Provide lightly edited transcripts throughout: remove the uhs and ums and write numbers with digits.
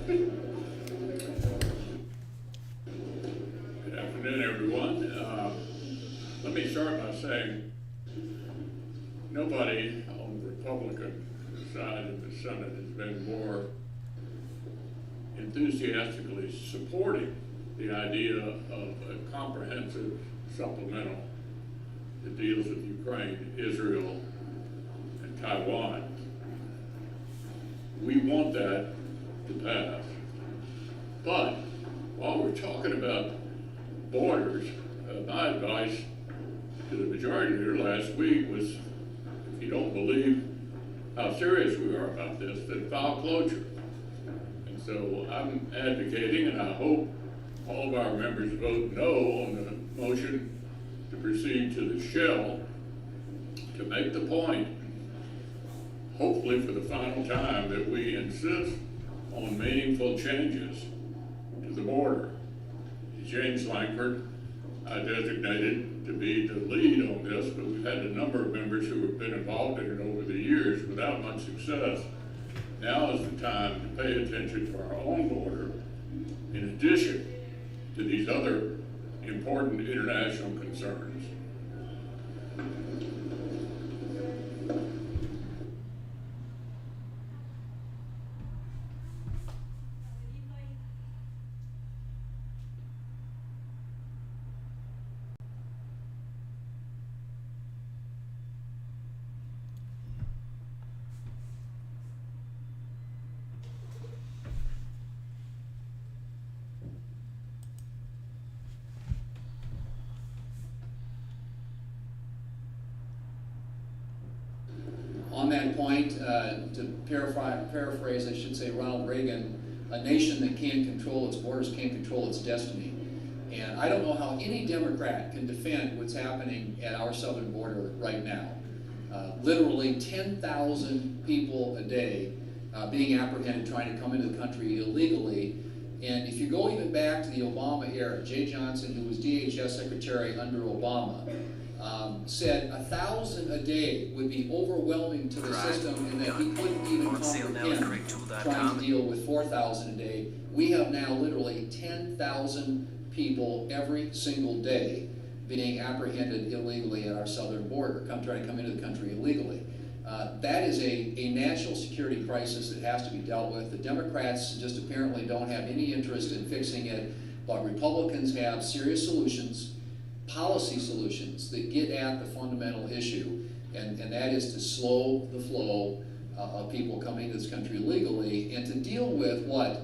Good afternoon, everyone. Let me start by saying nobody on the Republican side of the Senate has been more enthusiastically supporting the idea of a comprehensive supplemental that deals with Ukraine, Israel, and Taiwan. We want that to pass. But while we're talking about borders, my advice to the majority leader last week was, if you don't believe how serious we are about this, then file cloture. And so I'm advocating, and I hope all of our members vote no on the motion to proceed to the shell, to make the point, hopefully for the final time, that we insist on meaningful changes to the border. James Langford I designated to be the lead on this, but we've had a number of members who have been involved in it over the years without much success. Now is the time to pay attention to our own border, in addition to these other important international concerns. On that point, to paraphrase, I should say, Ronald Reagan, a nation that can't control its borders can't control its destiny. And I don't know how any Democrat can defend what's happening at our southern border right now. Literally 10,000 people a day being apprehended trying to come into the country illegally. And if you go even back to the Obama era, Jay Johnson, who was DHS Secretary under Obama, said 1,000 a day would be overwhelming to the system, and that he couldn't even comprehend trying to deal with 4,000 a day. We have now literally 10,000 people every single day being apprehended illegally at our southern border, trying to come into the country illegally. That is a national security crisis that has to be dealt with. The Democrats just apparently don't have any interest in fixing it, but Republicans have serious solutions, policy solutions that get at the fundamental issue, and that is to slow the flow of people coming to this country illegally, and to deal with what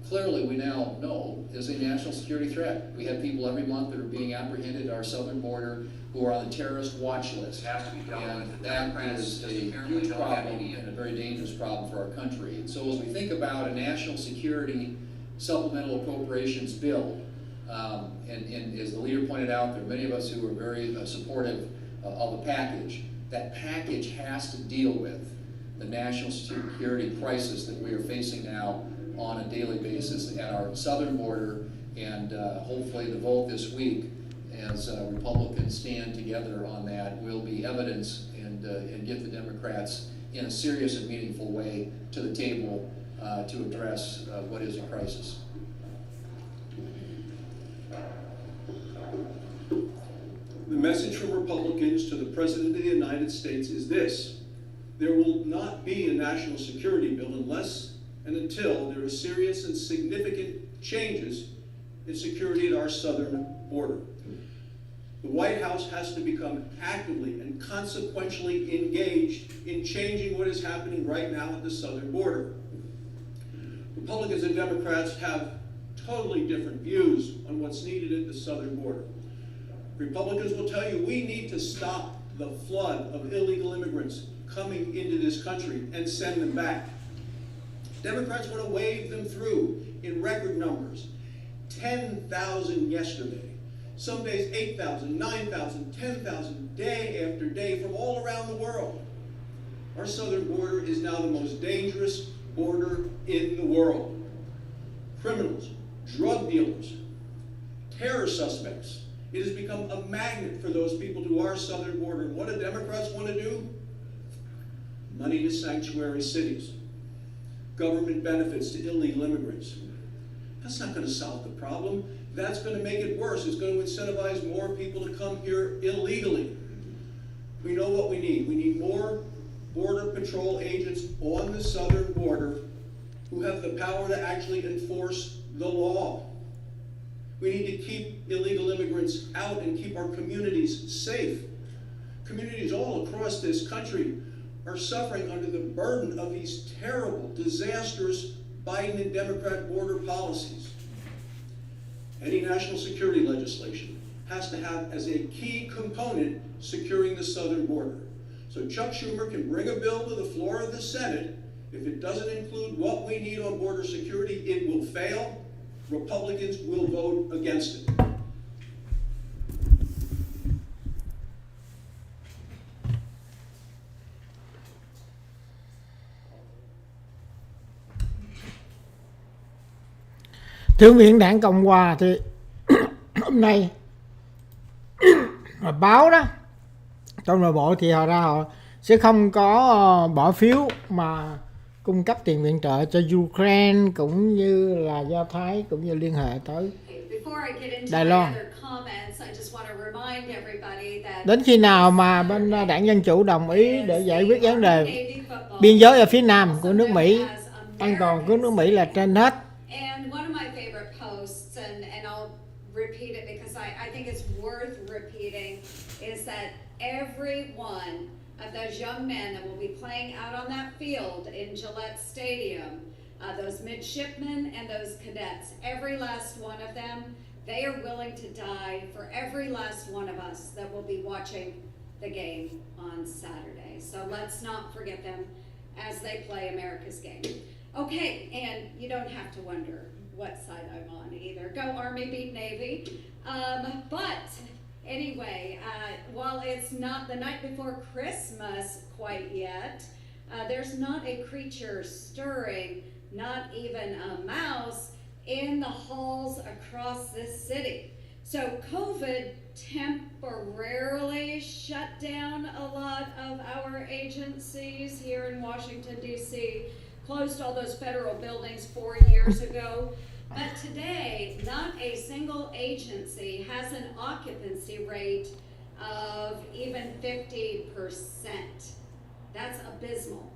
clearly we now know is a national security threat. We have people every month that are being apprehended at our southern border who are on the terrorist watch list, and that is a huge problem and a very dangerous problem for our country. And so as we think about a national security supplemental appropriations bill, and as the leader pointed out, there are many of us who are very supportive of the package. That package has to deal with the national security crisis that we are facing now on a daily basis at our southern border, and hopefully the vote this week, as Republicans stand together on that, will be evidence and get the Democrats in a serious and meaningful way to the table to address what is a crisis. The message from Republicans to the President of the United States is this: there will not be a national security bill unless and until there are serious and significant changes in security at our southern border. The White House has to become actively and consequentially engaged in changing what is happening right now at the southern border. Republicans and Democrats have totally different views on what's needed at the southern border. Republicans will tell you we need to stop the flood of illegal immigrants coming into this country and send them back. Democrats want to wave them through in record numbers. 10,000 yesterday. Some days 8,000, 9,000, 10,000, day after day from all around the world. Our southern border is now the most dangerous border in the world. Criminals, drug dealers, terror suspects. It has become a magnet for those people to our southern border. And what do Democrats want to do? Money to sanctuary cities. government benefits to illegal immigrants. That's not going to solve the problem. That's going to make it worse. It's going to incentivize more people to come here illegally. We know what we need. We need more Border Patrol agents on the southern border who have the power to actually enforce the law. We need to keep illegal immigrants out and keep our communities safe. Communities all across this country are suffering under the burden of these terrible, disastrous Biden and Democrat border policies. Any national security legislation has to have as a key component securing the southern border. So Chuck Schumer can bring a bill to the floor of the Senate. If it doesn't include what we need on border security, it will fail. Republicans will vote against it. Thượng viện Đảng Cộng Hòa thì hôm nay báo đó trong nội bộ thì họ sẽ không có bỏ phiếu mà cung cấp tiền viện trợ cho Ukraine cũng như là Do Thái cũng như liên hệ tới Đài Loan. Đến khi nào mà bên Đảng Dân Chủ đồng ý để giải quyết vấn đề biên giới ở phía nam của nước Mỹ, an toàn của nước Mỹ là trên hết. Repeat it because I think it's worth repeating, is that every one of those young men that will be playing out on that field in Gillette Stadium, those midshipmen and those cadets, every last one of them, they are willing to die for every last one of us that will be watching the game on Saturday. So let's not forget them as they play America's game. Okay, and you don't have to wonder what side I'm on either. Go Army, beat Navy. But anyway, while it's not the night before Christmas quite yet, there's not a creature stirring, not even a mouse, in the halls across this city. So COVID temporarily shut down a lot of our agencies here in Washington, D.C., closed all those federal buildings 4 years ago. But today, not a single agency has an occupancy rate of even 50%. That's abysmal.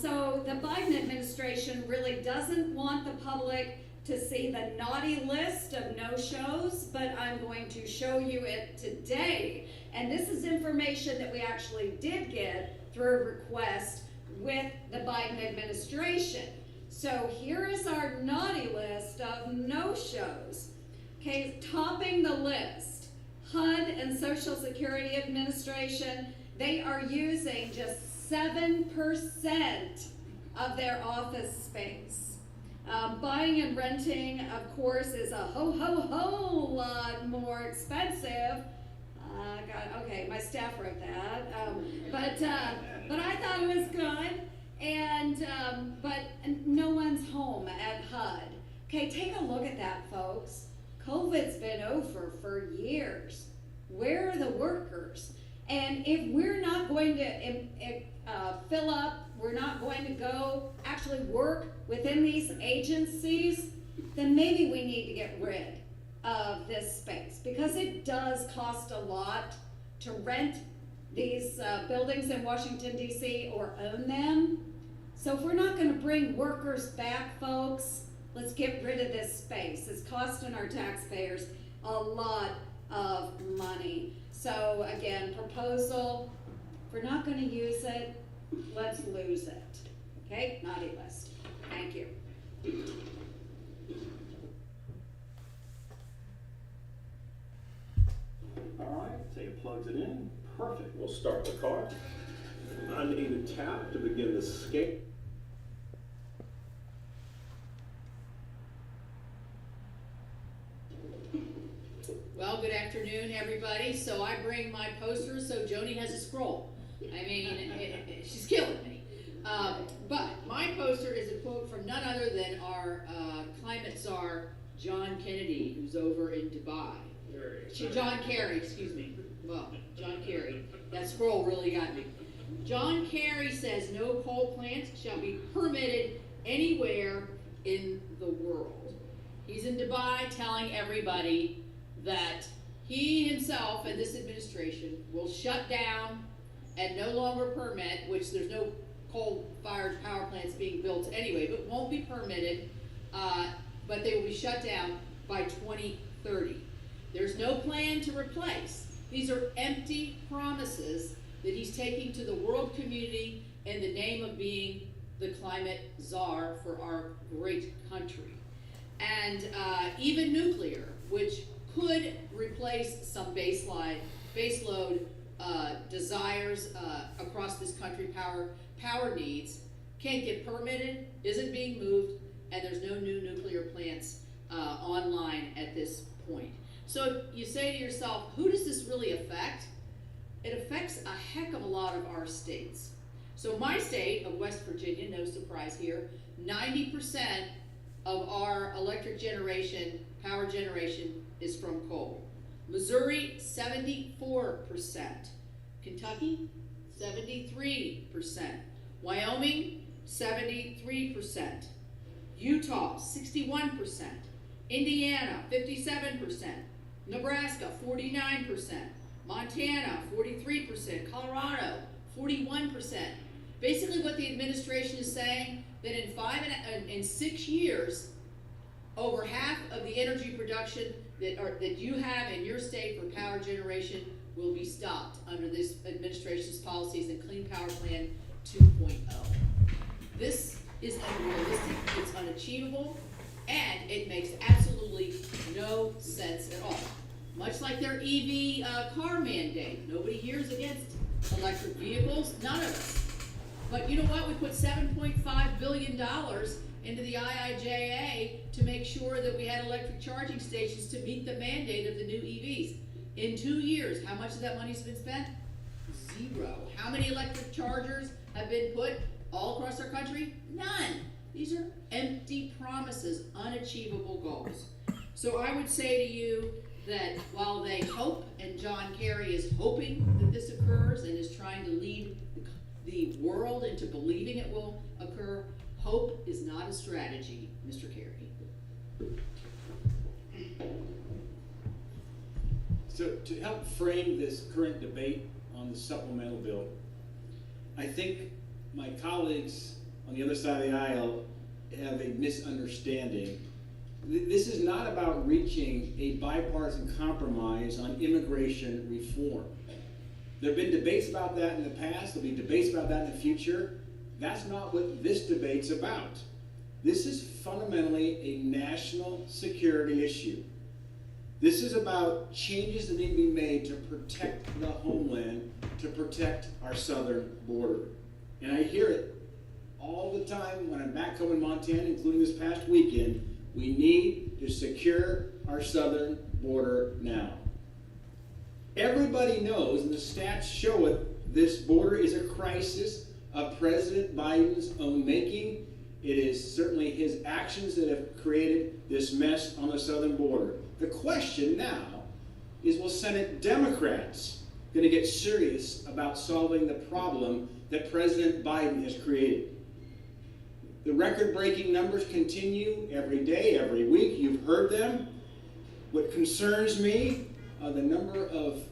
So the Biden administration really doesn't want the public to see the naughty list of no-shows, but I'm going to show you it today. And this is information that we actually did get through a request with the Biden administration. So here is our naughty list of no-shows. Okay, topping the list, HUD and Social Security Administration, they are using just 7% of their office space. Buying and renting, of course, is a whole lot more expensive. Okay, my staff wrote that, but I thought it was good. And but no one's home at HUD. Okay, take a look at that, folks. COVID's been over for years. Where are the workers? And if we're not going to fill up, we're not going to go actually work within these agencies, then maybe we need to get rid of this space, because it does cost a lot to rent these buildings in Washington, D.C. or own them. So if we're not going to bring workers back, folks, let's get rid of this space. It's costing our taxpayers a lot of money. So again, proposal, if we're not going to use it, let's lose it. Okay, naughty list. Thank you. All right, say it plugs it in. Perfect. We'll start the car. Unaided tap to begin the skate. Well, good afternoon, everybody. So I bring my poster so Joni has a scroll. I mean, she's killing me. But my poster is a quote from none other than our climate czar, John Kennedy, who's over in Dubai. John Kerry, excuse me. Well, John Kerry. That scroll really got me. John Kerry says no coal plants shall be permitted anywhere in the world. He's in Dubai telling everybody that he himself and this administration will shut down and no longer permit, which there's no coal-fired power plants being built anyway, but won't be permitted, but they will be shut down by 2030. There's no plan to replace. These are empty promises that he's taking to the world community in the name of being the climate czar for our great country. And even nuclear, which could replace some baseload desires across this country, power needs, can't get permitted, isn't being moved, and there's no new nuclear plants online at this point. So you say to yourself, who does this really affect? It affects a heck of a lot of our states. So my state of West Virginia, no surprise here, 90% of our electric generation, power generation, is from coal. Missouri, 74%. Kentucky, 73%. Wyoming, 73%. Utah, 61%. Indiana, 57%. Nebraska, 49%. Montana, 43%. Colorado, 41%. Basically what the administration is saying, that in 6 years, over half of the energy production that you have in your state for power generation will be stopped under this administration's policies and Clean Power Plan 2.0. This is unrealistic, it's unachievable, and it makes absolutely no sense at all. Much like their EV car mandate, nobody hears against electric vehicles, none of us. But you know what? We put $7.5 billion into the IIJA to make sure that we had electric charging stations to meet the mandate of the new EVs. In 2 years, how much of that money's been spent? Zero. How many electric chargers have been put all across our country? None. These are empty promises, unachievable goals. So I would say to you that while they hope, and John Kerry is hoping that this occurs and is trying to lead the world into believing it will occur, hope is not a strategy, Mr. Kerry. So to help frame this current debate on the supplemental bill, I think my colleagues on the other side of the aisle have a misunderstanding. This is not about reaching a bipartisan compromise on immigration reform. There have been debates about that in the past, there'll be debates about that in the future. That's not what this debate's about. This is fundamentally a national security issue. This is about changes that need to be made to protect the homeland, to protect our southern border. And I hear it all the time when I'm back home in Montana, including this past weekend. We need to secure our southern border now. Everybody knows, and the stats show it, this border is a crisis of President Biden's own making. It is certainly his actions that have created this mess on the southern border. The question now is, will Senate Democrats going to get serious about solving the problem that President Biden has created? The record-breaking numbers continue every day, every week. You've heard them. What concerns me are the number of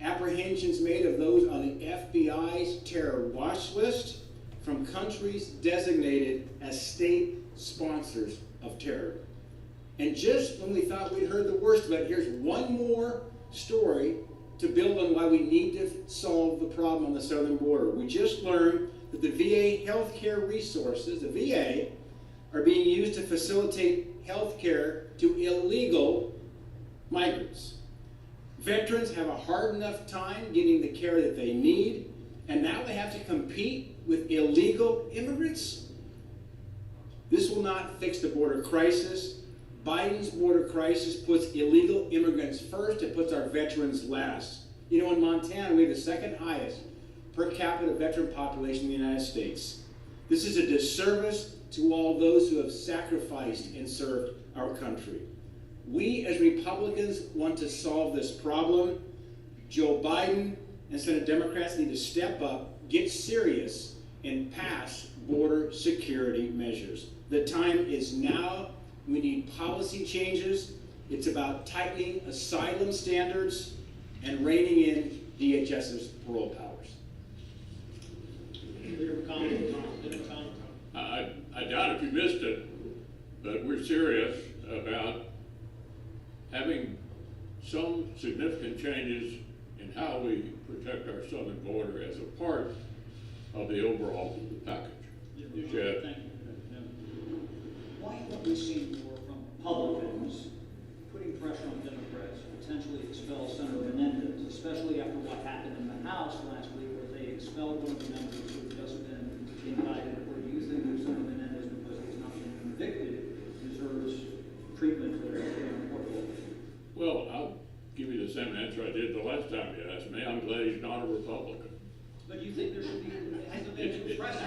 apprehensions made of those on the FBI's terror watch list from countries designated as state sponsors of terror. And just when we thought we'd heard the worst of it, here's one more story to build on why we need to solve the problem on the southern border. We just learned that the VA healthcare resources, the VA, are being used to facilitate health care to illegal migrants. Veterans have a hard enough time getting the care that they need, and now they have to compete with illegal immigrants? This will not fix the border crisis. Biden's border crisis puts illegal immigrants first, it puts our veterans last. You know, in Montana, we have the second highest per capita veteran population in the United States. This is a disservice to all those who have sacrificed and served our country. We as Republicans want to solve this problem. Joe Biden and Senate Democrats need to step up, get serious, and pass border security measures. The time is now. We need policy changes. It's about tightening asylum standards and reining in DHS's parole powers. I doubt if you missed it, but we're serious about having some significant changes in how we protect our southern border as a part of the overall package. Chad? Thank you. Why haven't we seen more from Republicans putting pressure on Democrats to potentially expel Senator Menendez, especially after what happened in the House last week where they expelled one of the members who had just been indicted? Or do you think that Senator Menendez, because he's not been convicted, deserves treatment that is important? Well, I'll give you the same answer I did the last time you asked me. I'm glad he's not a Republican. But you think there should be, hasn't been It's pressure?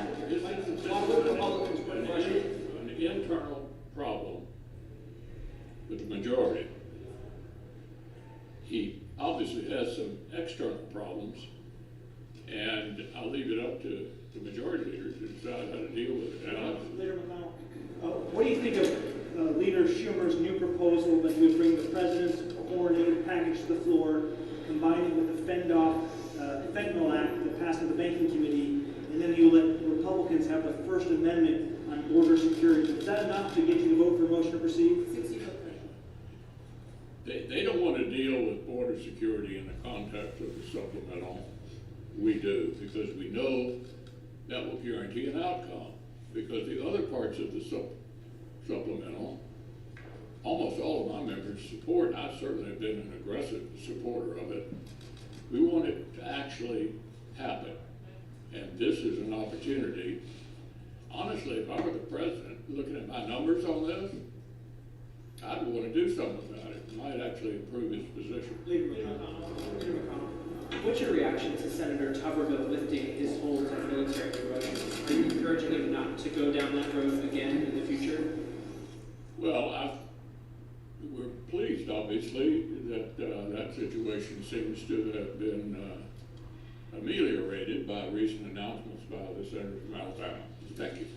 why would Republicans put pressure? an internal problem with the majority. He obviously has some external problems, and I'll leave it up to the majority leader to decide how to deal with it. Alex? Leader McConnell, what do you think of Leader Schumer's new proposal that would bring the president's foreign aid package to the floor, combine it with the Fentanyl Act that passed in the Banking Committee, and then you let Republicans have the First Amendment on border security? Is that enough to get you to vote for a motion to proceed? They don't want to deal with border security in the context of the supplemental. We do, because we know that will guarantee an outcome. Because the other parts of the supplemental, almost all of my members support. I certainly have been an aggressive supporter of it. We want it to actually happen. And this is an opportunity. Honestly, if I were the president, looking at my numbers on this, I'd want to do something about it. It might actually improve his position. Leader McConnell, what's your reaction to Senator Tuberville lifting his hold on military promotions? Are you encouraging him not to go down that road again in the future? Well, we're pleased, obviously, that that situation seems to have been ameliorated by recent announcements by the senator from Alabama. Thank you.